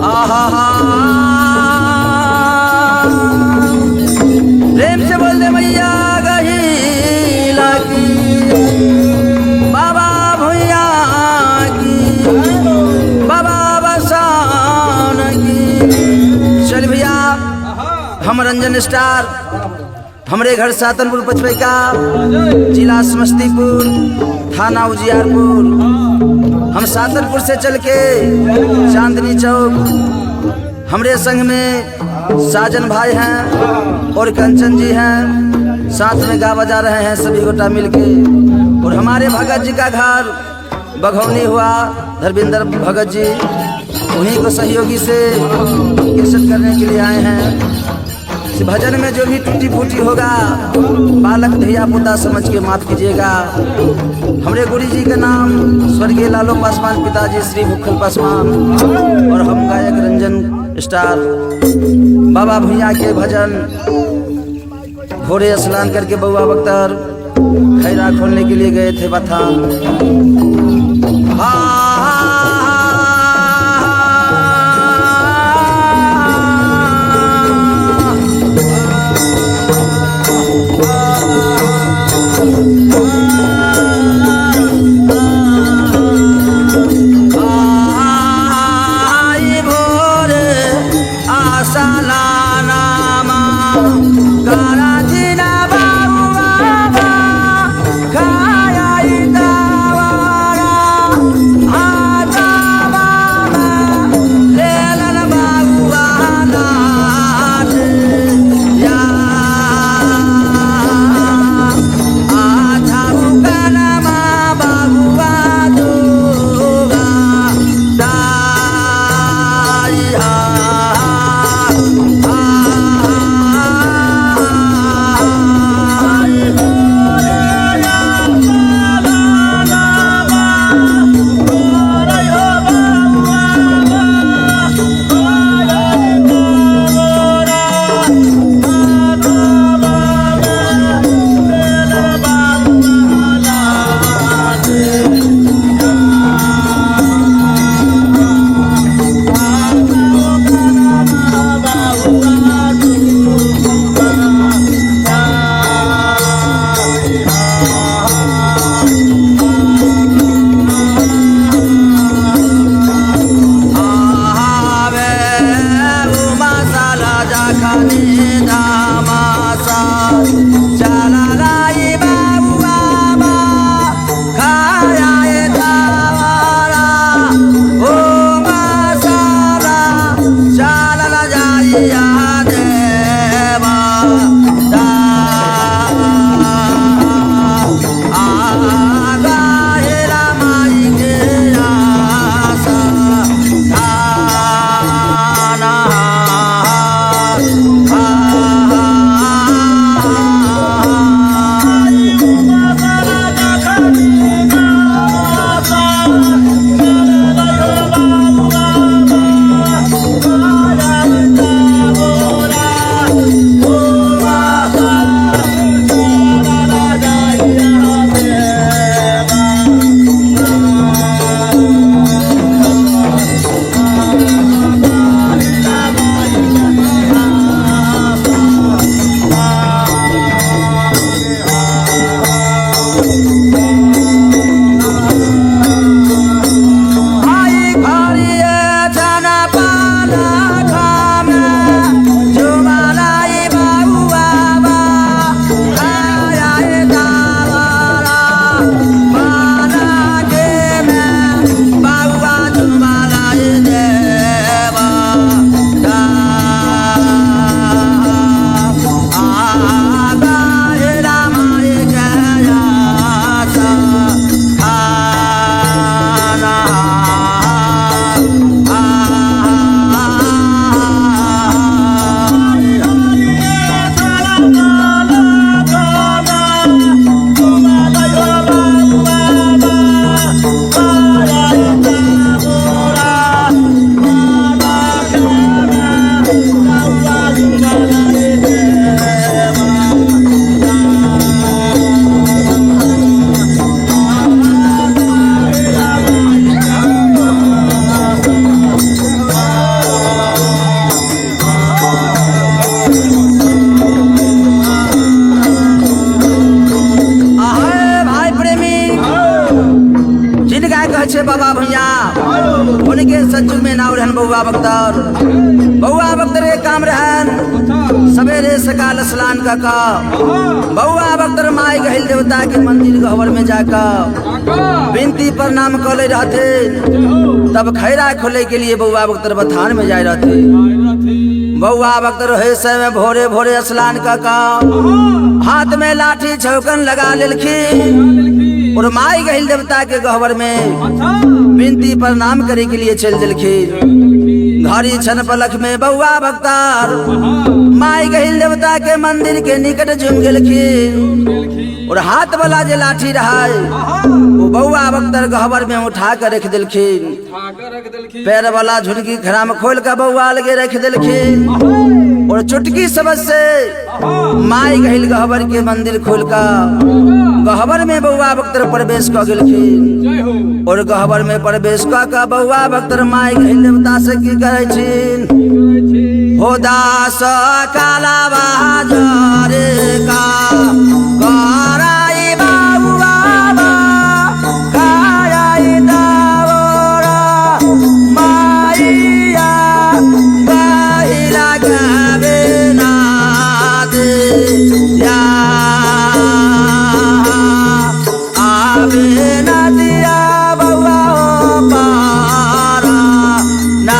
आहा प्रेम से बोल दे मैया गही लागी बाबा भैया की बाबा बसान की। चल भैया हम रंजन स्टार, हमरे घर सातनपुर पचपे का, जिला समस्तीपुर, थाना उजियारपुर। हम सातनपुर से चल के चांदनी चौक, हमरे संग में साजन भाई हैं और कंचन जी हैं, साथ में गा बजा रहे हैं सभी गोटा मिलके। और हमारे भगत जी का घर बघौनी हुआ, धर्मेंद्र भगत जी, उन्हीं को सहयोगी से कीर्तन करने के लिए आए हैं। इस भजन में जो भी टूटी फूटी होगा बालक भैया पोता समझ के माफ कीजिएगा। हमरे गुरु जी का नाम स्वर्गीय लालू पासवान, पिताजी श्री भूखल पासवान, और हम गायक रंजन स्टार। बाबा भैया के भजन घोड़े स्नान करके बउआ बख्तर खैरा खोलने के लिए गए थे बथान। भैया उनके सज्जू में नाव रहन बउआ बख्तर। बउआ बख्तर के काम रहन सवेरे सकाल स्नान का बउआ बख्तर माई गहिल देवता के मंदिर गहवर में जाकर विनती प्रणाम कले रहते। तब खैरा खोले के लिए बउआ बख्तर बथान में जाए रहते। बउआ बख्तर है समय भोरे भोरे स्नान का हाथ में लाठी छौकन लगा लेलखिन और माई गहिल देवता के गहवर में विनती प्रणाम करे के लिए चल दिलखिन। घड़ी छन पलख में बउआ बख्तर माई गहिल देवता के मंदिर के निकट झुम गेलखिन और हाथ वाला जे लाठी रहा वो बउआ बख्तर गहवर में उठा कर रख दिलखिन। पैर वाला झुनकी घड़ा में खोल कर बउआ लगे रख दिलखिन और चुटकी समझ से माई गहिल गहवर के मंदिर खोल कर गहवर में बउआ बख्तर प्रवेश कर गेलखिन और गहवर में प्रवेश कर बउआ बख्तर माई गहिल देवता से की करे छिन हो दास काला बाजारे का कराई बाबुआ खाई दावरा माईया बाहिरा गावे ना दे या आवे ना दिया बउआ पारा ना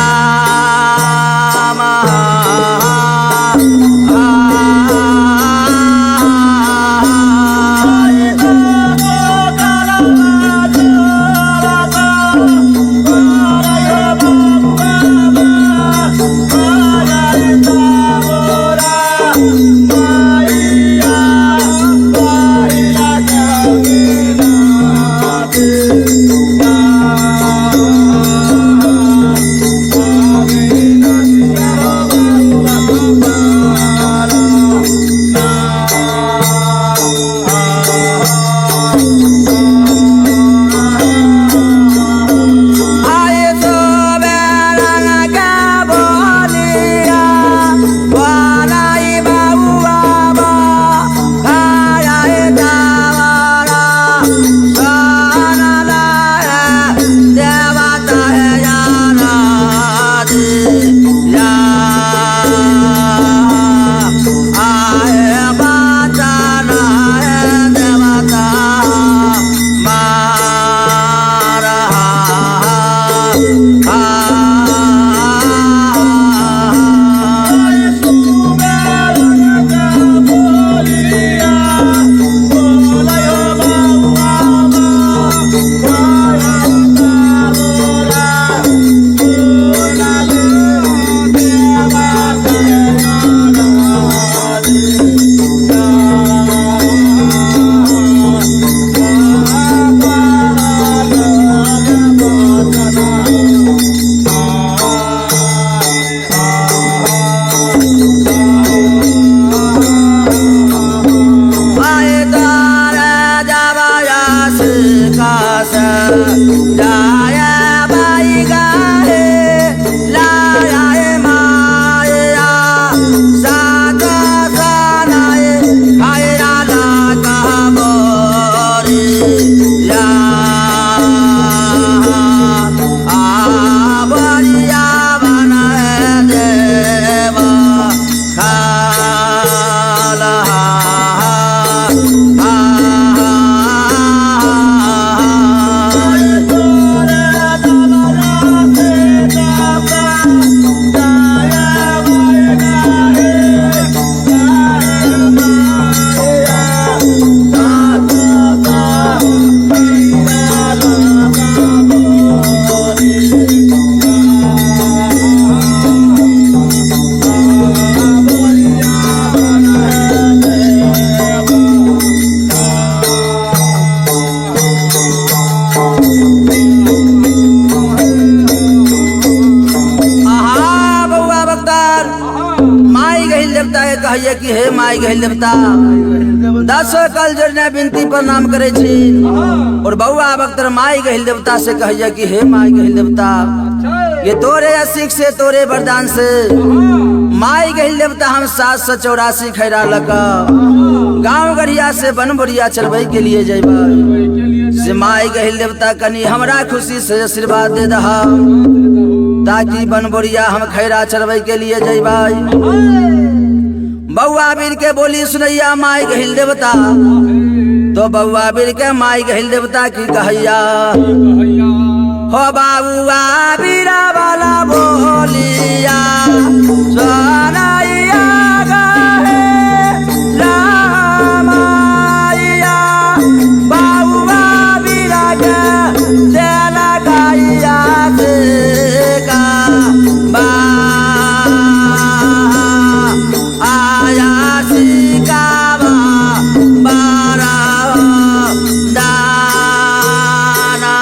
कहिए कि हे माई गहिल देवता 10 कल जोड़ने विनती प्रणाम करे छी और बउआ बख्तर माई गहिल देवता से कहिए कि हे माई गहिल देवता ये तोरे असिक से तोरे वरदान से माई गहिल देवता हम 784 खैरा लगा गांव गढ़िया से बन बोरिया चलबई के लिए जइबा से माई गहिल देवता कनी हमरा खुशी से आशीर्वाद दे दहा ताकि बन बोरिया हम खैरा चढ़वे के लिए जइबाई। बउआ बीर के बोली सुनैया माई गहिल देवता तो बउआ बीर के माई गहिल देवता की कहैया हो बाबुआ बीरा वाला बोलिया सोनैया गहे रामाया बाबुआ बीरा के देना गाइया से का बा आया सिकावा बारा दाना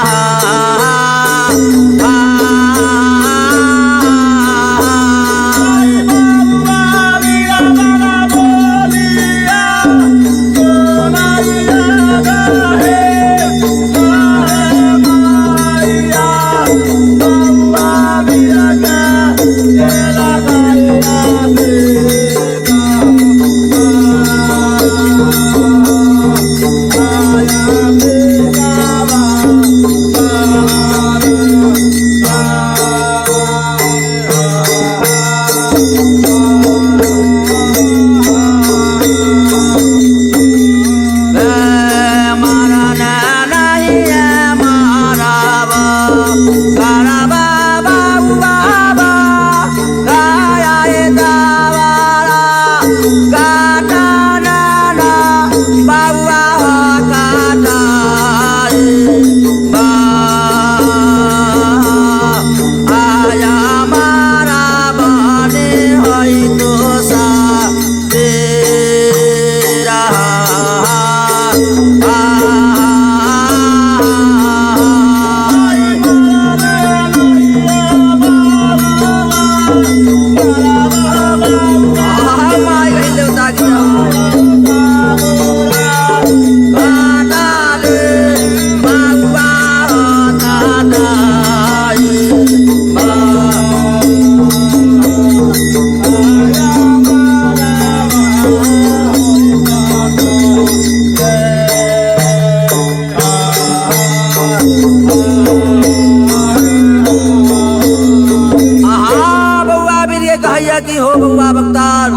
की हो बउआ बख्तार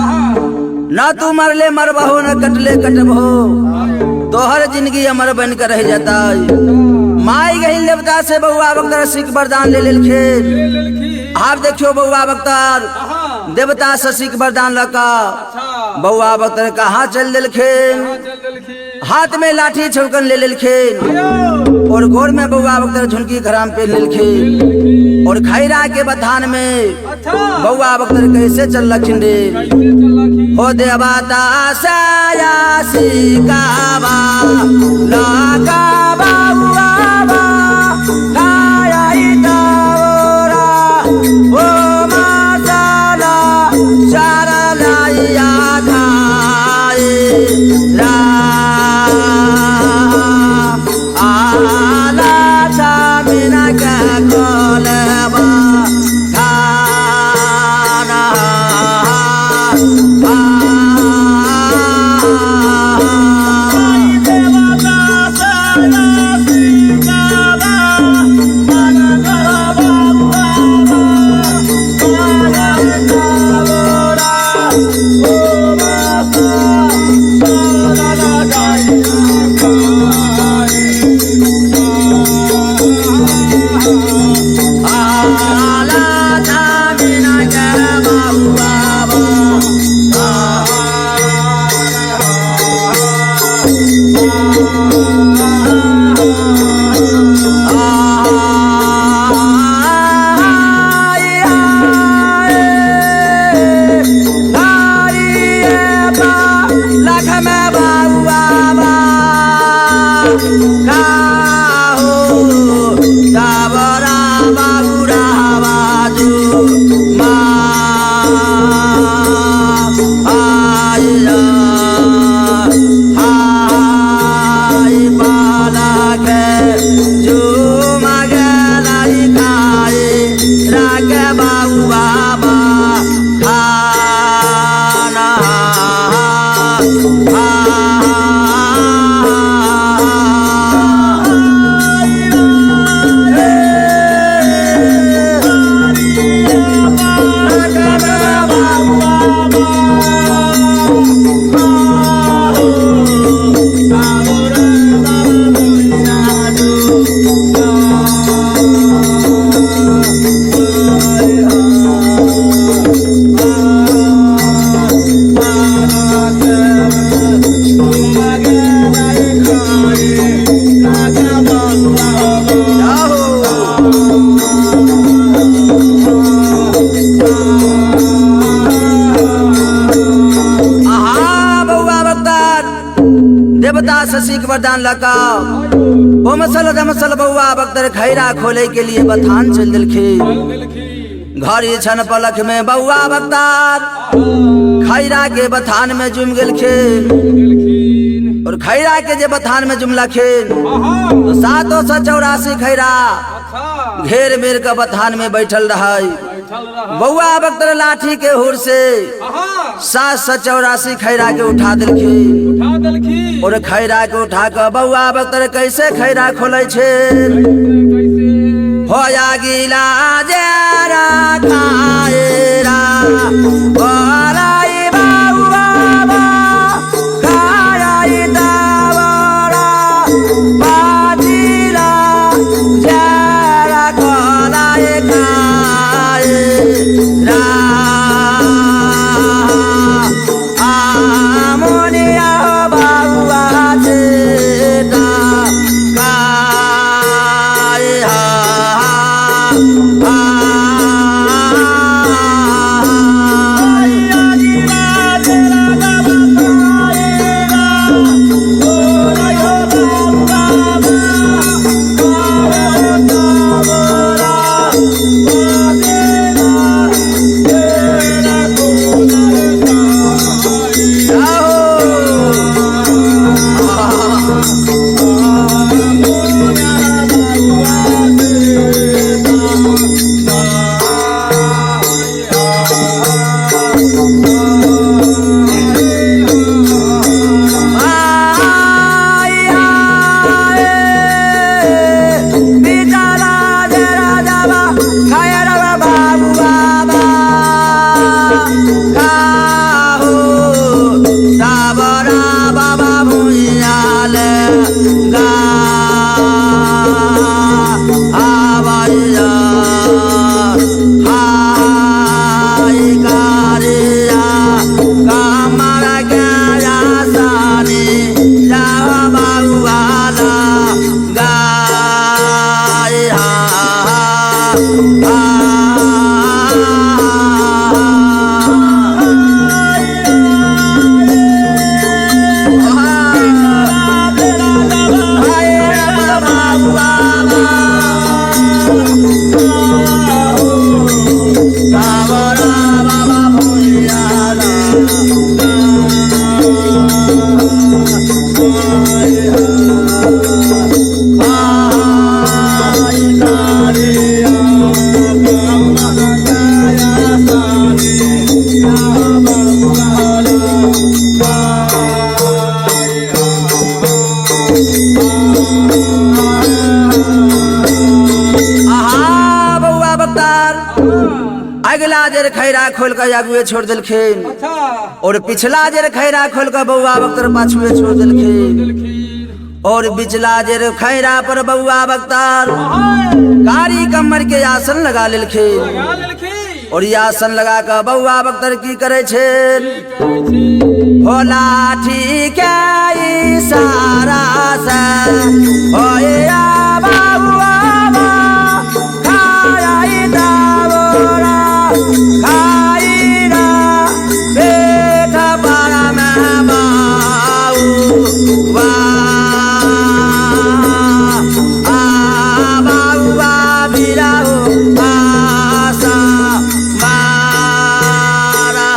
ना तू मरले मरबहो न कटले कटबहो तोहर जिंदगी अमर बन कर रह जाता। माई गहिल देवता से बउआ बख्तार सिख वरदान ले लेलखिन। आप देखियो बउआ बख्तार देवता से सिख वरदान लका बउआ बख्तार कहाँ चल देलखिन। हाथ में लाठी छौकन ले लेलखिन और गोर में बउआ बख्तार झुनकी खराम पे लेलखिन और खैरा के बथान में बउआ बख्तार कैसे चल लखिन रे हो देवता साया सिकावा लका बउआ बा खाया इतारा ओ माताला सारा लाइया खाए रा आला सामिना का कोलबा खाना वरदान लगा ओ मसल दमसल बउआ बख्तर खैरा खोले के लिए बथान चल दिलखी घड़ी छन पलख में बउआ बख्तर खैरा के बथान में जुम गेलखिन और खैरा के जे बथान में जुम लखिन तो 784 खैरा घेर मेर के बथान में बैठल रहा बउआ बख्तर लाठी के हुर से 784 खैरा के उठा दिलखिन और खैरा के उठा के बउआ बख्तर कैसे खैरा खोले छे होया गिला जरा खाएरा ओलाई बउआ खाई दावरा बाजीला जरा खोलाए खाएरा आमोनिया बउआ जेता खाए अगला जेर खैरा खोल कर आगुए छोड़ दिलखिन और पिछला जेर खैरा खोल कर बउआ बख्तर पाछुए छोड़ दिलखिन और बिचला जेर खैरा पर बउआ बख्तर कारी कमर के आसन लगा लिलखिन और ये आसन लगा कर बउआ बख्तर की करे छे हो लाठी के इशारा से ओए आ बउआ खाई दावरा खाईरा बेटा बड़ा महबाऊ बाबुआ बिराओ आशा मारा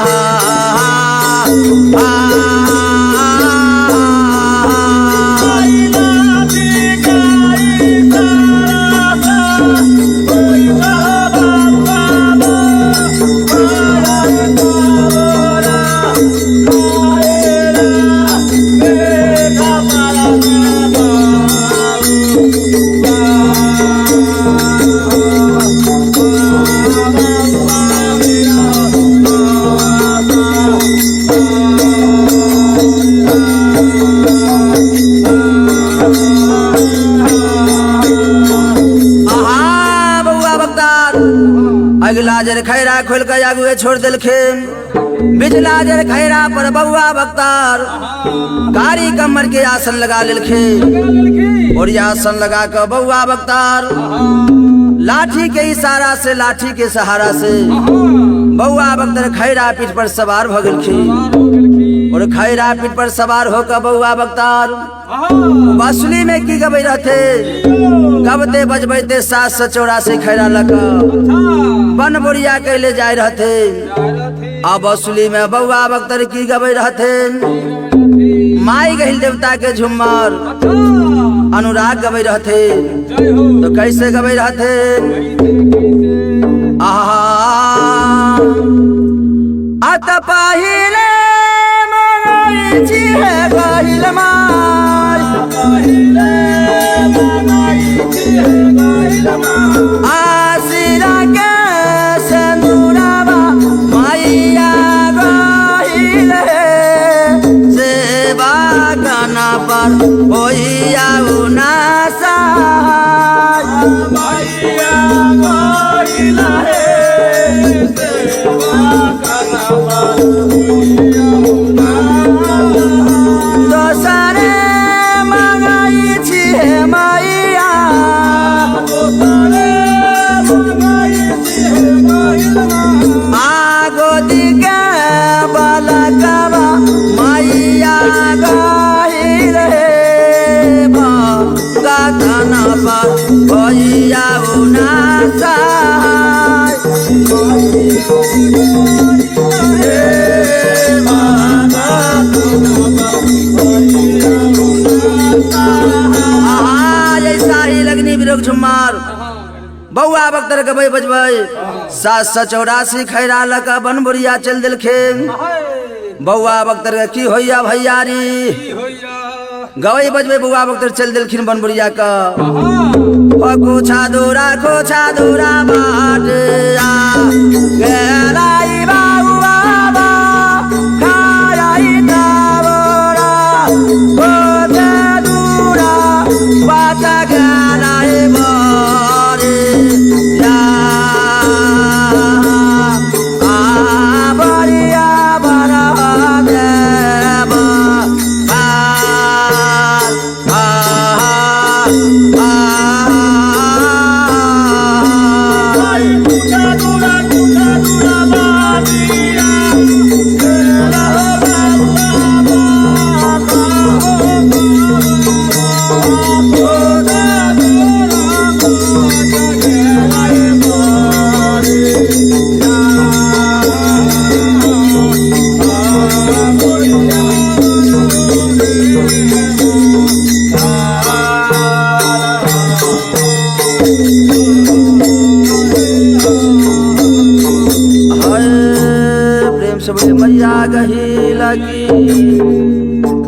अगला जर खैरा खोल कर आगुए छोड़ दिलखिन बिचला जर खैरा पर बउआ बख्तर कारी कमर के आसन लगा लिलखिन और ये आसन लगा कर बउआ बख्तर लाठी के इशारा से लाठी के सहारा से बउआ बख्तर खैरा पीठ पर सवार भ गेलखिन और खैरा पीठ पर सवार होकर बउआ बख्तर बांसुरी में की गबे रहते गबते बजबैते 784 खैरा लगा बन बोरिया के ले जाए रहते। अब बांसुरी में बउआ बख्तर की गबे रहते माई गहिल देवता के झुम्मर अनुराग गबे रहते। तो कैसे गबे रहते आत पहिले मंगाई है गहिल माई आसिरा के सिंदूरवा मैया गहिल सेवा गाना पर होइया उनासा मैया गहिल दोसरे मंगाई छिहे मैया आगो दिके बलकवा मैया गहिल गाना पर भैया उनासा ऐसा ही लगनी बिरोग झुम्मार बउआ बख्तर गबे बजबे 784 खैरा लका बन बोरिया चल दिलखे। बउआ बख्तर की होइया भैयारी गवई बजबे बउआ बख्तर चल दिलखिन बन बोरिया का खोछा दूरा बाट